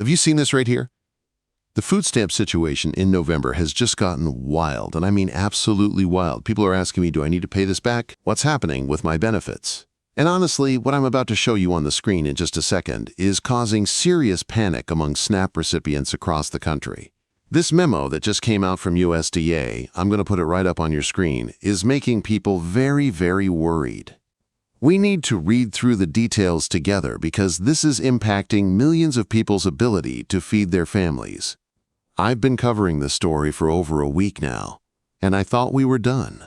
Have you seen this right here? The food stamp situation in November has just gotten wild, and I mean absolutely wild. People are asking me, do I need to pay this back? What's happening with my benefits? And honestly, what I'm about to show you on the screen in just a second is causing serious panic among SNAP recipients across the country. This memo that just came out from USDA, I'm going to put it right up on your screen, is making people very, very worried. We need to read through the details together because this is impacting millions of people's ability to feed their families. I've been covering this story for over a week now, and I thought we were done.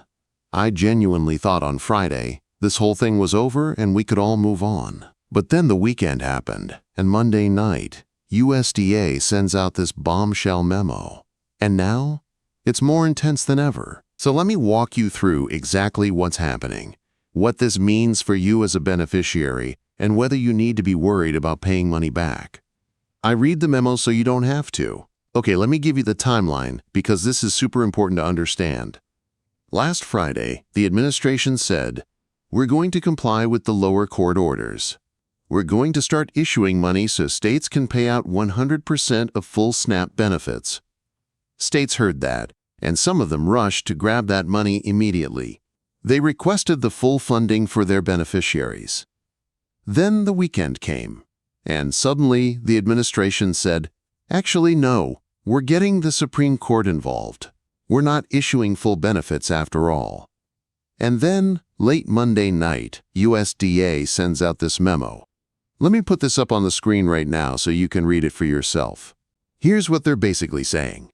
I genuinely thought on Friday this whole thing was over and we could all move on. But then the weekend happened, and Monday night, USDA sends out this bombshell memo. And now, it's more intense than ever. So let me walk you through exactly what's happening, what this means for you as a beneficiary, and whether you need to be worried about paying money back. I read the memo so you don't have to. Okay, let me give you the timeline because this is super important to understand. Last Friday, the administration said, we're going to comply with the lower court orders. We're going to start issuing money so states can pay out 100% of full SNAP benefits. States heard that, and some of them rushed to grab that money immediately. They requested the full funding for their beneficiaries. Then the weekend came, and suddenly the administration said, actually, no, we're getting the Supreme Court involved. We're not issuing full benefits after all. And then, late Monday night, USDA sends out this memo. Let me put this up on the screen right now so you can read it for yourself. Here's what they're basically saying.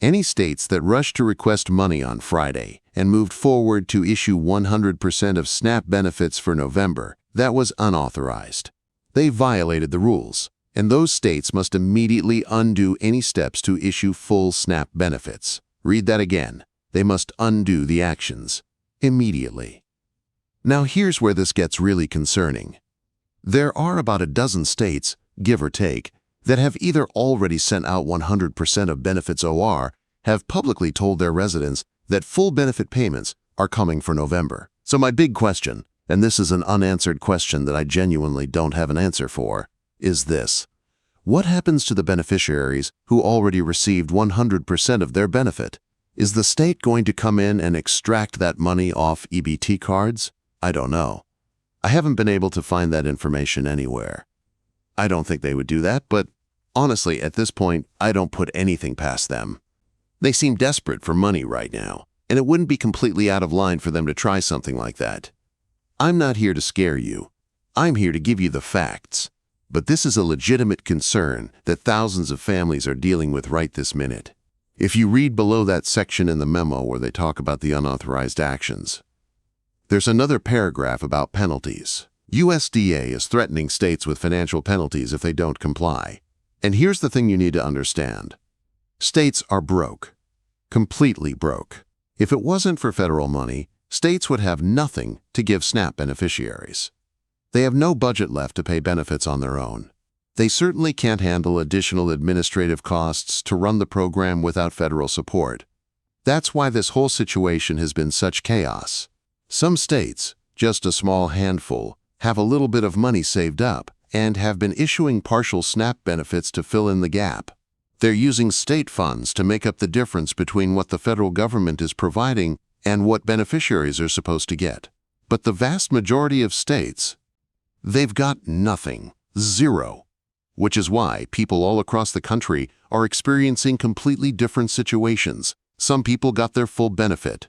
Any states that rushed to request money on Friday and moved forward to issue 100% of SNAP benefits for November, that was unauthorized. They violated the rules, and those states must immediately undo any steps to issue full SNAP benefits. Read that again. They must undo the actions immediately. Now here's where this gets really concerning. There are about a dozen states, give or take, that have either already sent out 100% of benefits or have publicly told their residents that full benefit payments are coming for November. So my big question, and this is an unanswered question that I genuinely don't have an answer for, is this. What happens to the beneficiaries who already received 100% of their benefit? Is the state going to come in and extract that money off EBT cards? I don't know. I haven't been able to find that information anywhere. I don't think they would do that, but honestly, at this point, I don't put anything past them. They seem desperate for money right now, and it wouldn't be completely out of line for them to try something like that. I'm not here to scare you. I'm here to give you the facts. But this is a legitimate concern that thousands of families are dealing with right this minute. If you read below that section in the memo where they talk about the unauthorized actions, there's another paragraph about penalties. USDA is threatening states with financial penalties if they don't comply. And here's the thing you need to understand. States are broke. Completely broke. If it wasn't for federal money, states would have nothing to give SNAP beneficiaries. They have no budget left to pay benefits on their own. They certainly can't handle additional administrative costs to run the program without federal support. That's why this whole situation has been such chaos. Some states, just a small handful, have a little bit of money saved up and have been issuing partial SNAP benefits to fill in the gap. They're using state funds to make up the difference between what the federal government is providing and what beneficiaries are supposed to get. But the vast majority of states, they've got nothing, zero, which is why people all across the country are experiencing completely different situations. Some people got their full benefit.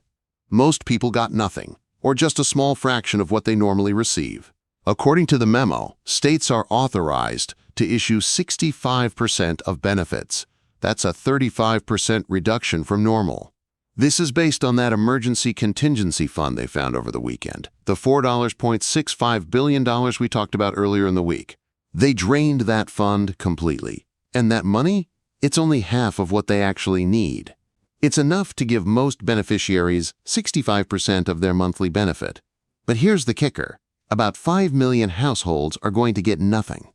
Most people got nothing, or just a small fraction of what they normally receive. According to the memo, states are authorized to issue 65% of benefits. That's a 35% reduction from normal. This is based on that emergency contingency fund they found over the weekend, the $4.65 billion we talked about earlier in the week. They drained that fund completely. And that money? It's only half of what they actually need. It's enough to give most beneficiaries 65% of their monthly benefit. But here's the kicker. About 5 million households are going to get nothing.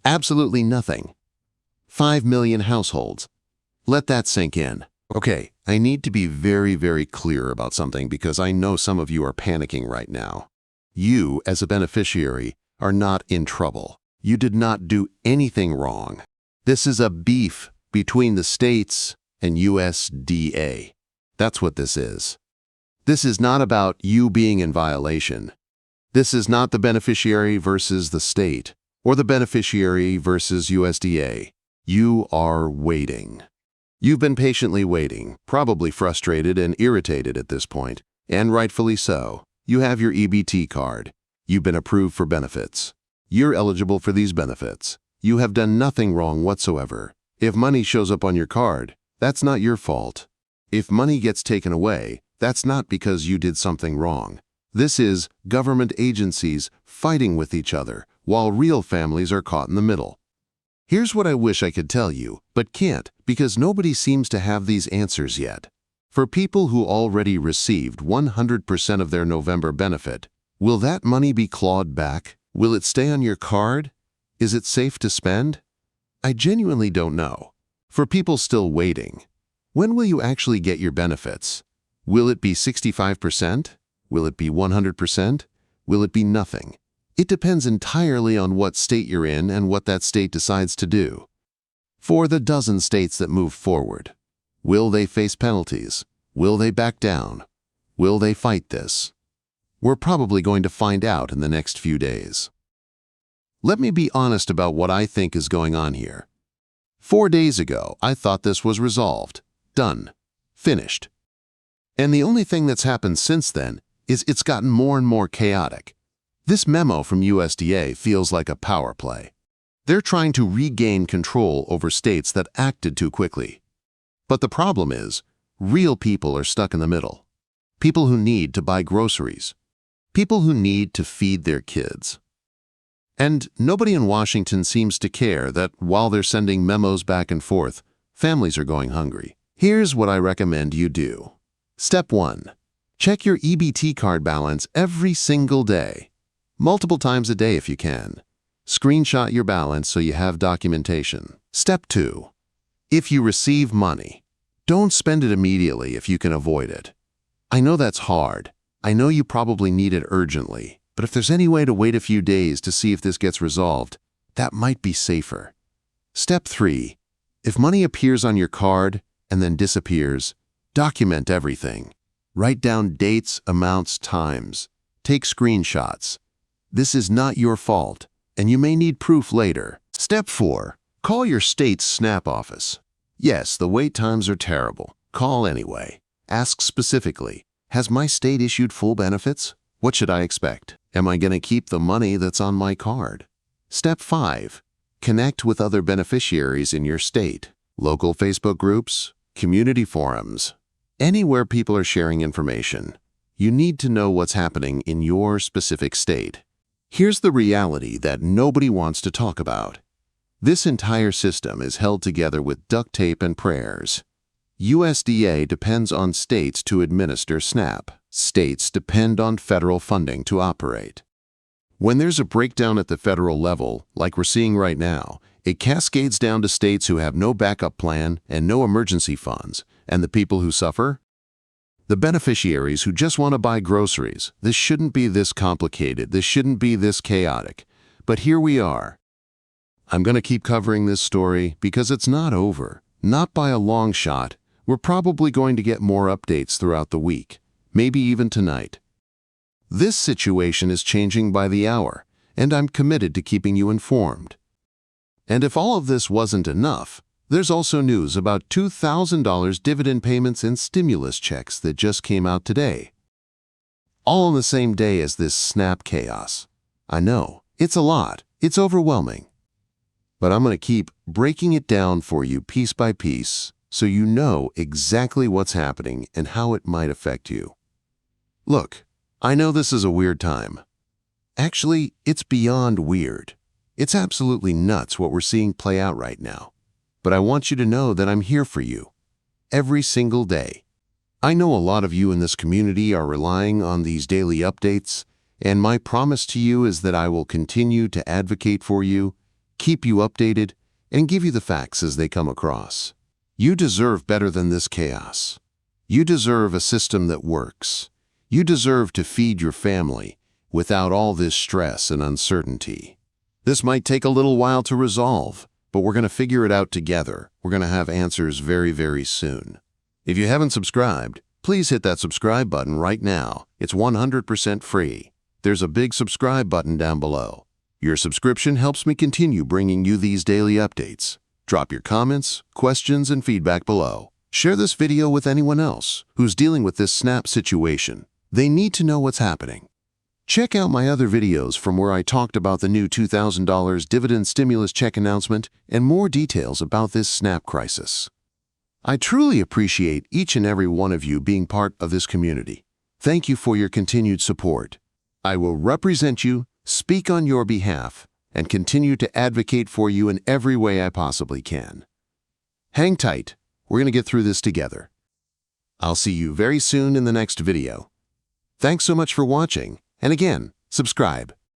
Absolutely nothing. 5 million households. Let that sink in. Okay, I need to be very, very clear about something because I know some of you are panicking right now. You, as a beneficiary, are not in trouble. You did not do anything wrong. This is a beef between the states and USDA. That's what this is. This is not about you being in violation. This is not the beneficiary versus the state, or the beneficiary versus USDA. You are waiting. You've been patiently waiting, probably frustrated and irritated at this point, and rightfully so. You have your EBT card. You've been approved for benefits. You're eligible for these benefits. You have done nothing wrong whatsoever. If money shows up on your card, that's not your fault. If money gets taken away, that's not because you did something wrong. This is government agencies fighting with each other, while real families are caught in the middle. Here's what I wish I could tell you, but can't, because nobody seems to have these answers yet. For people who already received 100% of their November benefit, will that money be clawed back? Will it stay on your card? Is it safe to spend? I genuinely don't know. For people still waiting, when will you actually get your benefits? Will it be 65%? Will it be 100%? Will it be nothing? It depends entirely on what state you're in and what that state decides to do. For the dozen states that move forward, will they face penalties? Will they back down? Will they fight this? We're probably going to find out in the next few days. Let me be honest about what I think is going on here. 4 days ago, I thought this was resolved, done, finished. And the only thing that's happened since then is it's gotten more and more chaotic. This memo from USDA feels like a power play. They're trying to regain control over states that acted too quickly. But the problem is, real people are stuck in the middle. People who need to buy groceries. People who need to feed their kids. And nobody in Washington seems to care that while they're sending memos back and forth, families are going hungry. Here's what I recommend you do. Step 1. Check your EBT card balance every single day. Multiple times a day if you can. Screenshot your balance so you have documentation. Step 2. If you receive money, don't spend it immediately if you can avoid it. I know that's hard. I know you probably need it urgently, but if there's any way to wait a few days to see if this gets resolved, that might be safer. Step 3. If money appears on your card and then disappears, document everything. Write down dates, amounts, times. Take screenshots. This is not your fault, and you may need proof later. Step 4. Call your state's SNAP office. Yes, the wait times are terrible. Call anyway. Ask specifically, has my state issued full benefits? What should I expect? Am I going to keep the money that's on my card? Step 5. Connect with other beneficiaries in your state. Local Facebook groups, community forums, anywhere people are sharing information. You need to know what's happening in your specific state. Here's the reality that nobody wants to talk about. This entire system is held together with duct tape and prayers. USDA depends on states to administer SNAP. States depend on federal funding to operate. When there's a breakdown at the federal level, like we're seeing right now, it cascades down to states who have no backup plan and no emergency funds. And the people who suffer? The beneficiaries who just want to buy groceries. This shouldn't be this complicated. This shouldn't be this chaotic. But here we are. I'm going to keep covering this story because it's not over. Not by a long shot. We're probably going to get more updates throughout the week, maybe even tonight. This situation is changing by the hour, and I'm committed to keeping you informed. And if all of this wasn't enough, there's also news about $2,000 dividend payments and stimulus checks that just came out today. All on the same day as this SNAP chaos. I know, it's a lot, it's overwhelming. But I'm going to keep breaking it down for you piece by piece so you know exactly what's happening and how it might affect you. Look, I know this is a weird time. Actually, it's beyond weird. It's absolutely nuts what we're seeing play out right now. But I want you to know that I'm here for you, every single day. I know a lot of you in this community are relying on these daily updates, and my promise to you is that I will continue to advocate for you, keep you updated, and give you the facts as they come across. You deserve better than this chaos. You deserve a system that works. You deserve to feed your family without all this stress and uncertainty. This might take a little while to resolve, but we're going to figure it out together. We're going to have answers very, very soon. If you haven't subscribed, please hit that subscribe button right now. It's 100% free. There's a big subscribe button down below. Your subscription helps me continue bringing you these daily updates. Drop your comments, questions, and feedback below. Share this video with anyone else who's dealing with this SNAP situation. They need to know what's happening. Check out my other videos from where I talked about the new $2,000 dividend stimulus check announcement and more details about this SNAP crisis. I truly appreciate each and every one of you being part of this community. Thank you for your continued support. I will represent you, speak on your behalf, and continue to advocate for you in every way I possibly can. Hang tight. We're going to get through this together. I'll see you very soon in the next video. Thanks so much for watching, and again, subscribe.